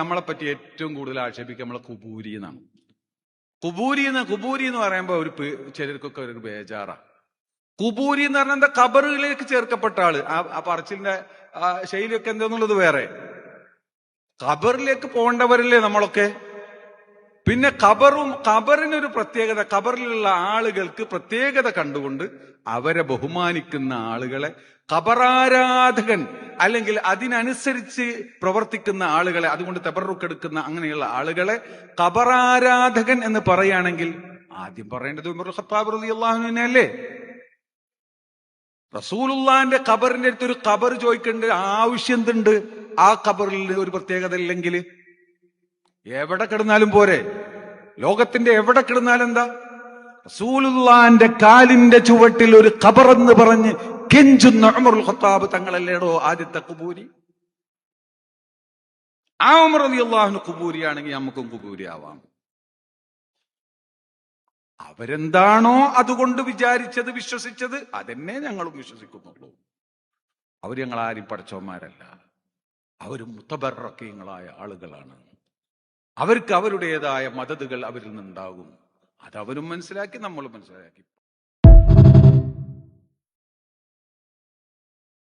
നമ്മളെ പറ്റി ഏറ്റവും കൂടുതൽ ആക്ഷേപിക്കുക നമ്മളെ കുബൂരി എന്നാണ്. കുബൂരി എന്ന് പറയുമ്പോ ചിലർക്കൊക്കെ ഒരു ബേജാറാ. കുബൂരി എന്ന് പറഞ്ഞാൽ എന്താ? ഖബറിലേക്ക് ചേർക്കപ്പെട്ട ആള്. ആ പറച്ചിലിന്റെ ശൈലിയൊക്കെ എന്താന്നുള്ളത് വേറെ. ഖബറിലേക്ക് പോകേണ്ടവരല്ലേ നമ്മളൊക്കെ. പിന്നെ ഖബറിനൊരു പ്രത്യേകത, ഖബറിലുള്ള ആളുകൾക്ക് പ്രത്യേകത കണ്ടുകൊണ്ട് അവരെ ബഹുമാനിക്കുന്ന ആളുകളെ ഖബറാരാധകൻ അല്ലെങ്കിൽ അതിനനുസരിച്ച് പ്രവർത്തിക്കുന്ന ആളുകളെ, അതുകൊണ്ട് തബറുക്കെടുക്കുന്ന അങ്ങനെയുള്ള ആളുകളെ ഖബറാരാധകൻ എന്ന് പറയുകയാണെങ്കിൽ ആദ്യം പറയേണ്ടത് ഉമർ ഖത്താബ് റളിയല്ലാഹു അൻഹു അല്ലേ? റസൂലുള്ളാന്റെ ഖബറിന്റെ അടുത്ത് ഒരു ഖബർ ചോദിക്കേണ്ട ആവശ്യം എന്തുണ്ട്? ആ ഖബറിൽ ഒരു പ്രത്യേകത ഇല്ലെങ്കിൽ എവിടെ കിടന്നാലും പോരെ? ലോകത്തിന്റെ എവിടെ കിടന്നാലും എന്താ? റസൂലുള്ളാന്റെ കാലിന്റെ ചുവട്ടിൽ ഒരു ഖബർ എന്ന് പറഞ്ഞ് കെഞ്ചുന്ന ഉമറുൽ ഖത്താബ് തങ്ങളല്ലേടോ ആദ്യത്തെ ഖുബൂരി? ആ ഉമർ റളിയല്ലാഹു അൻഹു ഖുബൂരിയാണെങ്കിൽ നമുക്കും ഖുബൂരി ആവാം. അവരെന്താണോ അതുകൊണ്ട് വിചാരിച്ചത്, വിശ്വസിച്ചത്, അതെന്നെ ഞങ്ങളും വിശ്വസിക്കുന്നുള്ളൂ. അവർ ഞങ്ങളാരും പഠിച്ചവന്മാരല്ല. അവർ മുതബറക്കീങ്ങളായ ആളുകളാണ്. അവർക്ക് അവരുടേതായ മദതുകൾ അവരിൽ നിന്നുണ്ടാകും. അതവരും മനസ്സിലാക്കി, നമ്മളും മനസ്സിലാക്കി.